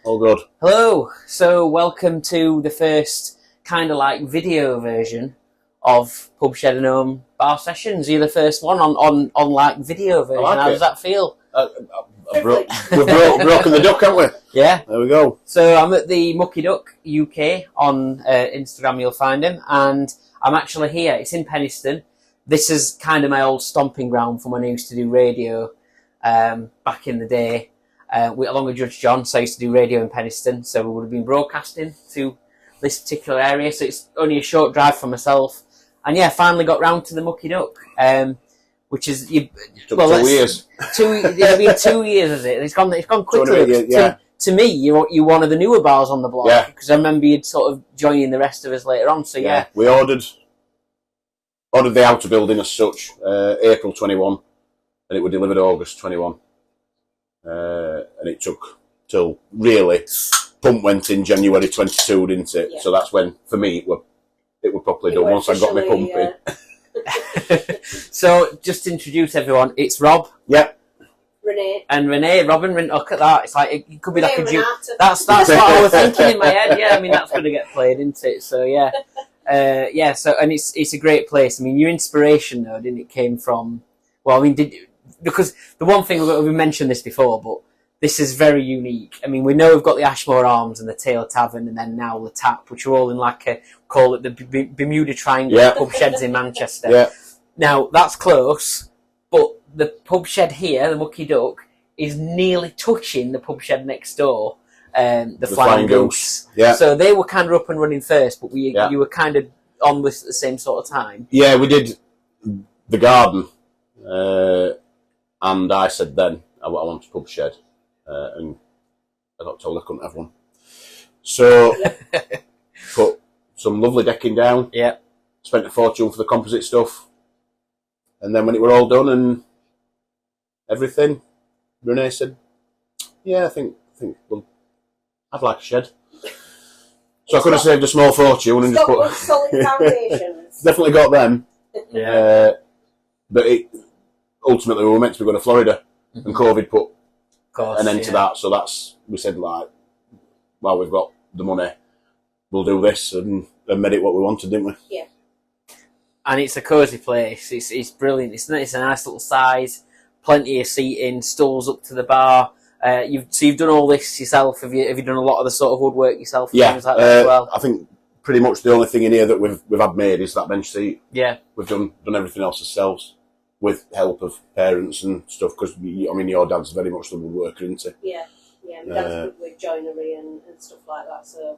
All good. Hello. So welcome to the first kind of like video version of Pub Shed and Home Bar Sessions. You're the first one on like video version. How does that feel? We've broken the duck, haven't we? Yeah. There we go. So I'm at the Mucky Duck UK on Instagram. You'll find him, and I'm actually here. It's in Penistone. This is kind of my old stomping ground from when I used to do radio back in the day. Along with Judge John, so I used to do radio in Penistone, so we would have been broadcasting to this particular area, so it's only a short drive for myself. And yeah, finally got round to the Mucky Duck, which is... Took 2 years. It's been 2 years, is it? It's gone quickly. To me, you're one of the newer bars on the block, because I remember you'd sort of joining the rest of us later on, so yeah. We ordered the outer building as such, April 21, and it was delivered August 21. And it took till really pump went in January 22, didn't it? Yeah. So that's when, for me, it were properly done once I got my pump in. So just to introduce everyone, it's Rob. Yep. Renee. And Renee, Robin, look at that. It's like it could be like a duke. That's what I was thinking in my head. Yeah, I mean that's going to get played, isn't it? So yeah, So and it's a great place. I mean, your inspiration though, didn't it? Came from because the one thing we mentioned this before, but this is very unique. I mean, we know we've got the Ashmore Arms and the Taylor Tavern, and then now the Tap, which are all in call it the Bermuda Triangle pub sheds in Manchester. Yeah. Now that's close, but the pub shed here, the Mucky Duck, is nearly touching the pub shed next door, the Flying Goose. Yeah. So they were kind of up and running first, but you were kind of on this at the same sort of time. Yeah, we did the garden. And I said then, I wanted a pub shed, and I got told I couldn't have one. So, put some lovely decking down, spent a fortune for the composite stuff, and then when it were all done and everything, Renee said, yeah, I think I'd like a shed. So I could have saved a small fortune and just put... solid foundations. Definitely got them. Yeah. But ultimately, we were meant to be going to Florida, and COVID put an end to that. So we said, well, we've got the money, we'll do this, and made it what we wanted, didn't we? Yeah. And it's a cosy place. It's brilliant. It's a nice little size, plenty of seating, stools up to the bar. You've done all this yourself. Have you done a lot of the sort of woodwork yourself? Yeah. Things like that as well? I think pretty much the only thing in here that we've had made is that bench seat. Yeah. We've done everything else ourselves, with help of parents and stuff, because your dad's very much the woodworker, isn't he? Yeah, my dad's good with joinery and stuff like that, so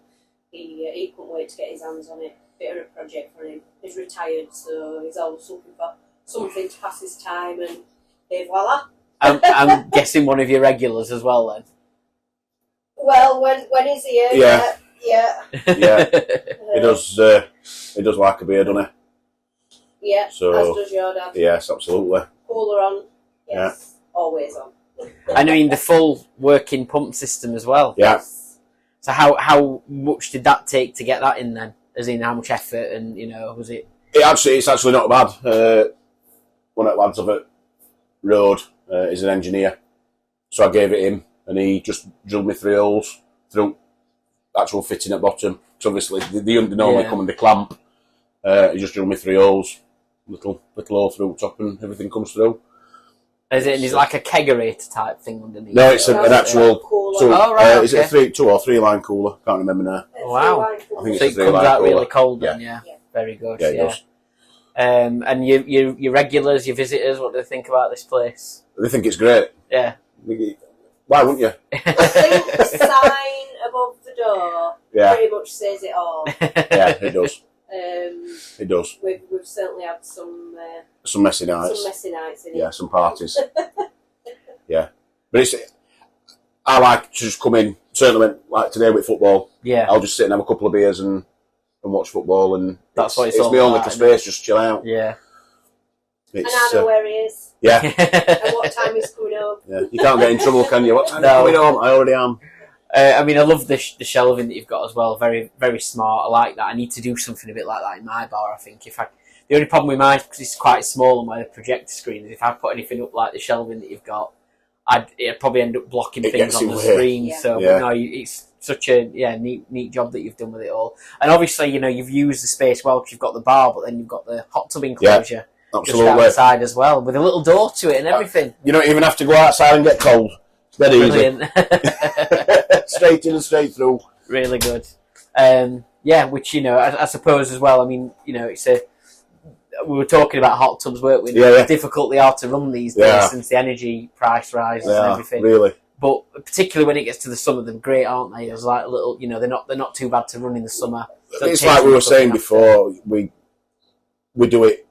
he couldn't wait to get his hands on it. Bit of a project for him. He's retired, so he's always looking for something to pass his time, and voila. I'm guessing one of your regulars as well then. Well, when he's here, yeah. He does like a beer, doesn't he? Yeah, so, as does your dad. Yes, absolutely. Cooler on, yes, always on. I mean, the full working pump system as well. Yeah. Yes. So how much did that take to get that in then? As in how much effort and, was it? It's actually not bad. One of the lads of it, Road, is an engineer. So I gave it him, and he just drilled me 3 holes through actual fitting at bottom. So obviously, they normally come and they clamp. He just drilled me 3 holes. Little hole through top, and everything comes through. Is it like a kegerator type thing underneath? No, it's an actual cooler. So, is it a 2 or 3 line cooler? Can't remember now. Wow. I think so it's it comes out cooler. really cold then, yeah. Very good. Yeah, it does. And your regulars, your visitors, what do they think about this place? They think it's great. Yeah. Why wouldn't you? I think the sign above the door pretty much says it all. Yeah, it does. It does. We've certainly had some messy nights. Some messy nights in it. Yeah, some parties. Yeah, but I like to just come in. Certainly, like today with football. Yeah, I'll just sit and have a couple of beers and watch football, and that's what it's my all own about, little space. Just chill out. Yeah. And I know where he is. Yeah. And what time he's coming home. Yeah, you can't get in trouble, can you? What time are you coming home? I already am. I mean, I love the shelving that you've got as well. Very, very smart. I like that. I need to do something a bit like that in my bar, I think. The only problem with mine, because it's quite small and where the projector screen is, if I put anything up like the shelving that you've got, it'd probably end up blocking It things gets on the in the way. screen. Yeah. So Yeah. no, it's such a neat job that you've done with it all. And obviously, you've used the space well because you've got the bar, but then you've got the hot tub enclosure just Absolutely. outside as well, with a little door to it and everything. You don't even have to go outside and get cold. It's dead Brilliant. easy. Straight in and straight through. Really good. Which I suppose as well. I mean, it's we were talking about hot tubs, weren't we? Yeah. How difficult they are to run these days since the energy price rises and everything. Really. But particularly when it gets to the summer, they're great, aren't they? There's like a little, they're not too bad to run in the summer. It's like we were saying before. We do it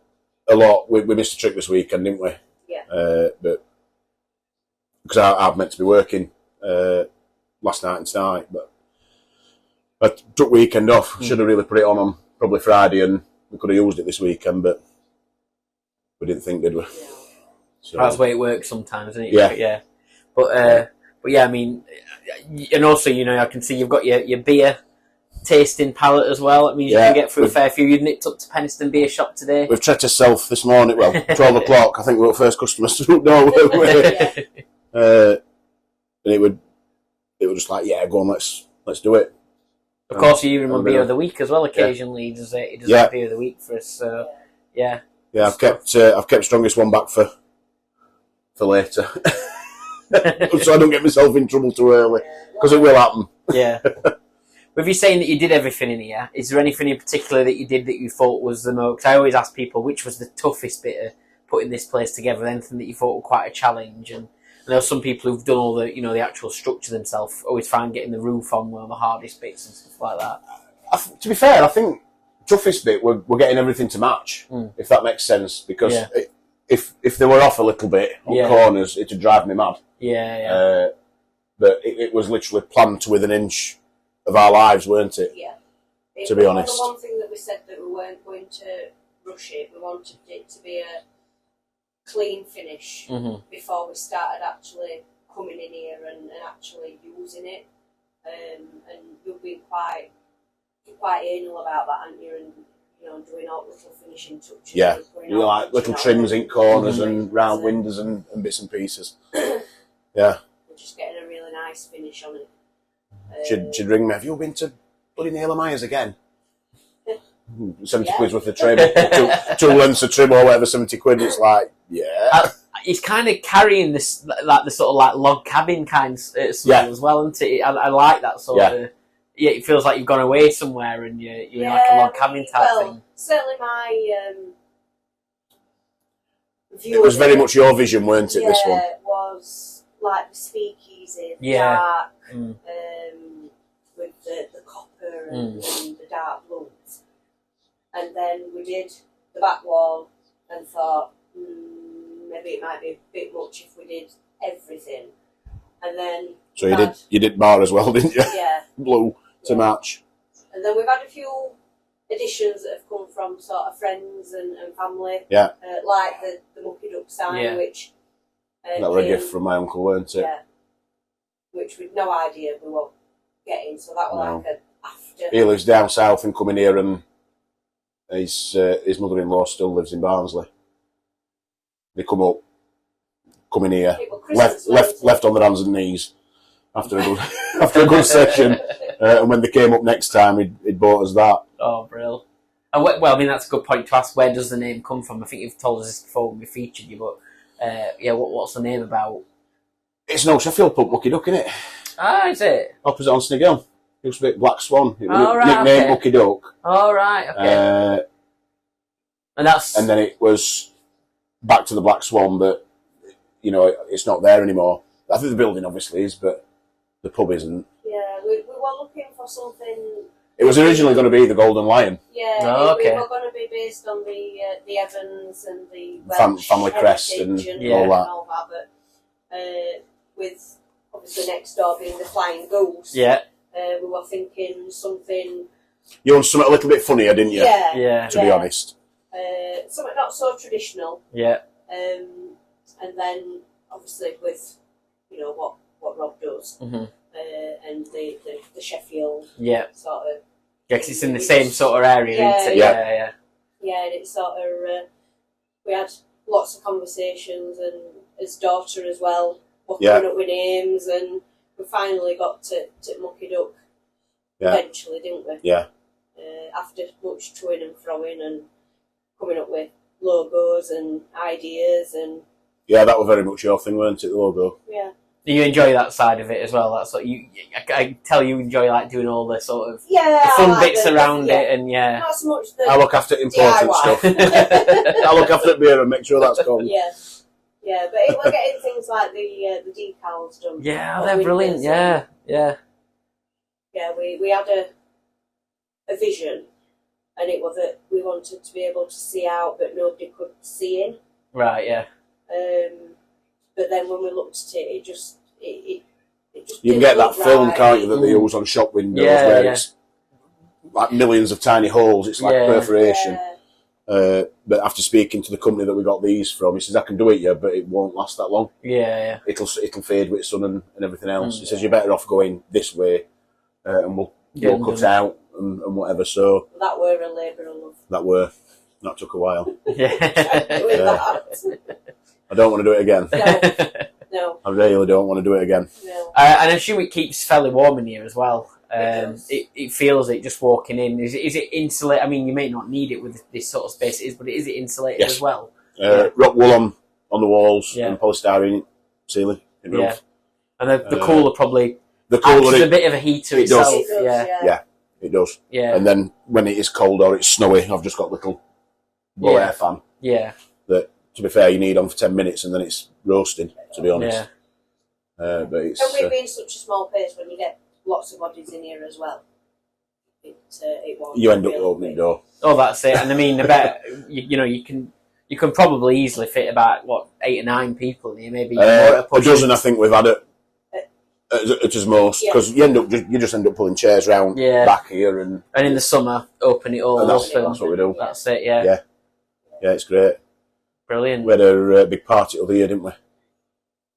a lot. We missed a trick this weekend, didn't we? Yeah. But because I've meant to be working last night and tonight, but I took weekend off. Should have really put it on probably Friday, and we could have used it this weekend, but we didn't think, did we? Yeah. So, That's the way it works sometimes, isn't it? Yeah. But yeah, I mean, and also, I can see you've got your beer tasting palette as well. I mean, you can get through a fair few. You nipped up to Penistone Beer Shop today. We've treated ourselves this morning. Well, 12 o'clock. I think we were the first customers to the door. And it would just like, go on, let's do it. Of course, you even run Beer of the Week as well. Occasionally, he does Beer of the Week for us. So, yeah. Yeah, I've kept strongest one back for later, so I don't get myself in trouble too early, because it will happen. Yeah. With you saying that you did everything in here, is there anything in particular that you did that you thought was the most? Because I always ask people which was the toughest bit of putting this place together. Anything that you thought was quite a challenge? And I know some people who've done all the the actual structure themselves always find getting the roof on one of the hardest bits and stuff like that. To be fair, I think toughest bit we're getting everything to match, if that makes sense. Because if they were off a little bit on corners, it'd drive me mad. Yeah. But it was literally planned to within an inch of our lives, weren't it? Yeah. To be honest. The one thing that we said that we weren't going to rush it. We wanted it to be a clean finish before we started actually coming in here and actually using it. And you've been quite anal about that, haven't you? And doing all little finishing touches. Yeah, like little trims in corners and round windows and bits and pieces. Yeah. We're just getting a really nice finish on it. She'd ring me, have you been to bloody Naylor Myers again? 70 quid's worth of trim. two lengths of trim or whatever, 70 quid. It's like, He's kind of carrying this, like the sort of like log cabin kind of smell as well, isn't it? I like that sort of. Yeah, it feels like you've gone away somewhere and you're in like a log cabin type thing. Certainly my view. It was very much your vision, weren't it? This one. It was like the speakeasy, dark, with the copper and the dark bloods. And then we did the back wall and thought, maybe it might be a bit much if we did everything. And then you did bar as well, didn't you? Yeah. Blue to match. And then we've had a few additions that have come from sort of friends and family. Yeah. Like the Mucky Duck sign, which that was a gift from my uncle, weren't it? Yeah. Which we'd no idea we were getting, so that was like a after. He lives down south and coming here, and his mother-in-law still lives in Barnsley. They come in here, left on their hands and knees after a good session, and when they came up next time, he'd bought us that. Oh, brilliant! Well, I mean that's a good point to ask. Where does the name come from? I think you've told us this before when we featured you, but what's the name about? It's no Sheffield pub, Mucky Duck, innit? Ah, is it? Opposite on Snighill. It used to be Black Swan. It was right, nicknamed Mucky Duck. Oh, right, okay. And then it was back to the Black Swan, but it's not there anymore. I think the building obviously is, but the pub isn't. Yeah, we were looking for something. It was originally going to be the Golden Lion. Yeah, we were going to be based on the Evans and the Welsh family crest and all that. But with obviously next door being the Flying Goose, we were thinking something. You want something a little bit funnier, didn't you? Yeah. To be honest. Something not so traditional. Yeah. And then obviously with what Rob does, and the Sheffield sort of. Yeah, because it's in the same sort of area, isn't it? Yeah, and it's sort of we had lots of conversations, and his daughter as well we're coming up with names, and we finally got to Mucky Duck eventually, didn't we? Yeah. After much toing and throwing and coming up with logos and ideas and... Yeah, that was very much your thing, weren't it, the logo? Yeah. Do you enjoy that side of it as well? That's what I tell you enjoy like doing all the sort of the fun bits around it, and not so much the I look after important stuff. I look after the beer and make sure that's gone. Yeah, but we're getting things like the decals done. Yeah, they're brilliant. Yeah. Yeah, we had a vision, and it was that we wanted to be able to see out, but nobody could see in. Right. Yeah. But then when we looked at it, it just you can get that film, can't you, that they use on shop windows where it's like millions of tiny holes. It's like perforation. But after speaking to the company that we got these from, he says, I can do it, but it won't last that long. Yeah. It'll fade with sun and everything else. He says, you're better off going this way, and we'll cut out and whatever. So that were a labour of love. That took a while. Yeah. I don't want to do it again. No. I really don't want to do it again. No. And I assume it keeps fairly warm in here as well. It feels it just walking in. Is it insulated? I mean, you may not need it with this sort of space it is, but is it insulated as well? Rock wool on the walls and polystyrene ceiling. Yeah. And the cooler probably acts as a bit of a heater itself. It does, it does. Yeah. And then when it is cold or it's snowy, I've just got a little blow air fan. Yeah. That, to be fair, you need on for 10 minutes and then it's roasting, to be honest. Yeah. But it's... And we've been in such a small place, when you get lots of bodies in here as well, it won't. You end up opening the door. Oh, that's it. And I mean, I bet, you can probably easily fit about, 8 or 9 people in here, maybe more at a push. A dozen, I think we've had it. It is most, because you just end up pulling chairs round back here, and in the summer open it all and up. That's what we do. That's it. Yeah, it's great. Brilliant. We had a big party over here, didn't we?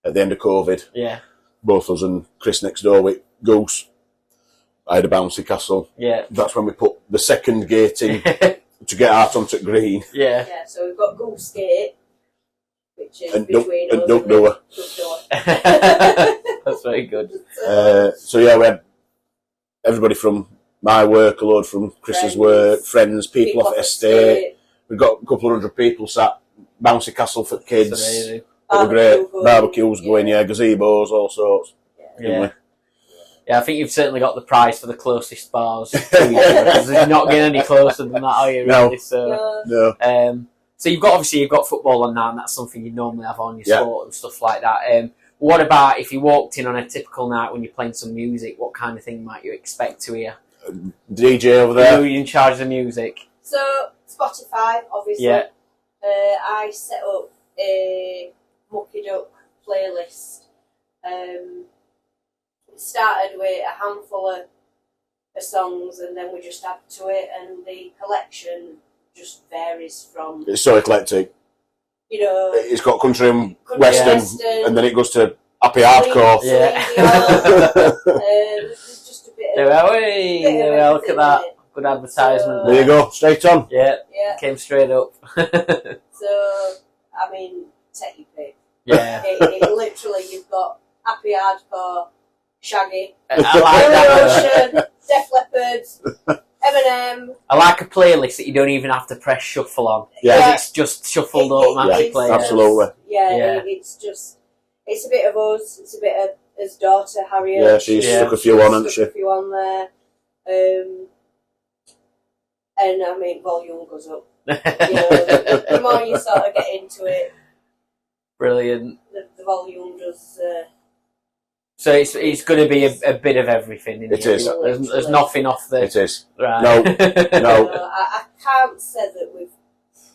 At the end of COVID. Yeah. Both us and Chris next door with Goose. I had a bouncy castle. Yeah. That's when we put the second gate in to get out onto green. Yeah. Yeah. So we've got Goose Gate, which is and between us and Duck Door. That's very good. So we had everybody from my work, a load from Chris's work, friends, people off at estate. We've got a couple of hundred people sat bouncy castle for kids. They were great. Barbecues going, gazebos, all sorts. Yeah, I think you've certainly got the prize for the closest bars to each other, because you're not getting any closer than that, are you? Really? No. So you've got football on now, and that's something you normally have on your sport and stuff like that. What about if you walked in on a typical night when you're playing some music? What kind of thing might you expect to hear? DJ over there. Who are you in charge of the music? So Spotify, obviously. Yeah. I set up a Mucky Duck playlist. It started with a handful of songs, and then we just add to it, and the collection just varies from... It's so eclectic. It's got country and western, and then it goes to happy hardcore. There's just a bit of... Look at that. Good advertisement. There you go, straight on. Yeah. Came straight up. So, I mean, take your pick. Yeah. It literally, you've got happy hardcore, Shaggy, I like that. Ocean, Def Leppard, Eminem. I like a playlist that you don't even have to press shuffle on. Yeah. It's just shuffled automatically. Absolutely. It's just, it's a bit of us, it's a bit of his daughter, Harriet. Yeah, she's stuck a few on, hasn't she? Stuck a few on there. And I mean, volume goes up. The more you sort of get into it, brilliant. The volume does. So it's going to be a bit of everything in it here. Is. There's nothing off the... It is. Right. No. I can't say that we've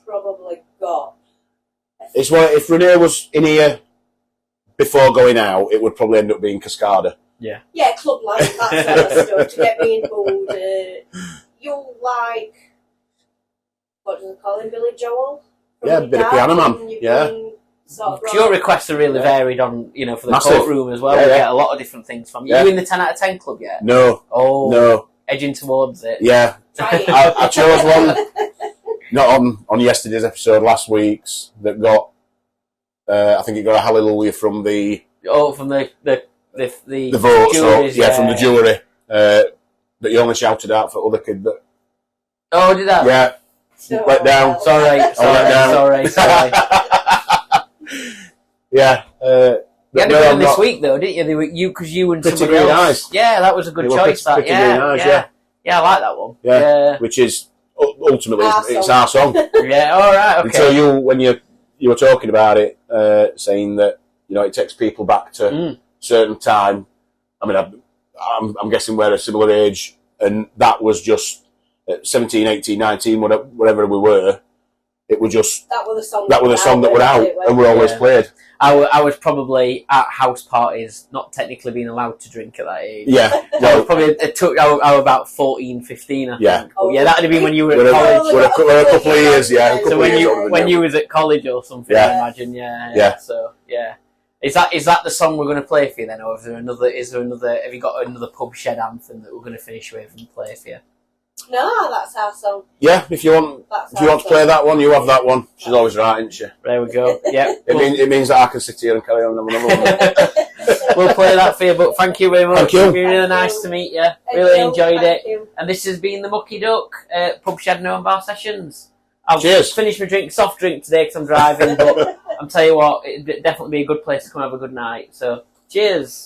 probably got... It's why if Renee was in here before going out, it would probably end up being Cascada. Yeah. Yeah, club life, that sort of stuff, to get me in mood. You'll like... What do they call him? Billy Joel? Yeah, a bit of Piano Man. Yeah. Sort of your requests are really varied on, for the Massive. Courtroom as well. We get a lot of different things from you. Yeah. Are you in the 10 out of 10 club yet? No. Oh. No. Edging towards it. Yeah. Try it. I chose one, not on yesterday's episode, last week's, that got, I think it got a hallelujah from the Oh, from the vote. So, from the jury. That you only shouted out for other kids. Oh, did that? Yeah. Let down. Sorry. Yeah. You had a good one this week, though, didn't you? Because you and Pretty somebody Green else. Eyes. Yeah, that was a good choice. Pretty Green Eyes, yeah, I like that one. Yeah. Which is ultimately it's our song. Yeah. All right. Okay. Until when you were talking about it, saying that it takes people back to a certain time. I mean, I'm guessing we're a similar age, and that was just 17, 18, 19, whatever we were. It was just that was the song that were out, and we always played. I was probably at house parties, not technically being allowed to drink at that age. Yeah. I was about 14, 15, I think. Oh, yeah, that would have been when you were at college. We're a couple of years, So when you was at college or something, I imagine, yeah. So, yeah. Is that the song we're going to play for you then, or have you got another pub shed anthem that we're going to finish with and play for you? No, that's our song. Yeah, if you want to play that one, you have that one. She's always right, isn't she? There we go. Yeah. It means that I can sit here and carry on another one. We'll play that for you, but thank you very much. Thank you. It's been really nice to meet you. Really enjoyed it. And this has been the Mucky Duck Pub Shed and Bar Sessions. I'll finish my soft drink today because I'm driving, but I'll tell you what, it'd definitely be a good place to come have a good night. So, cheers.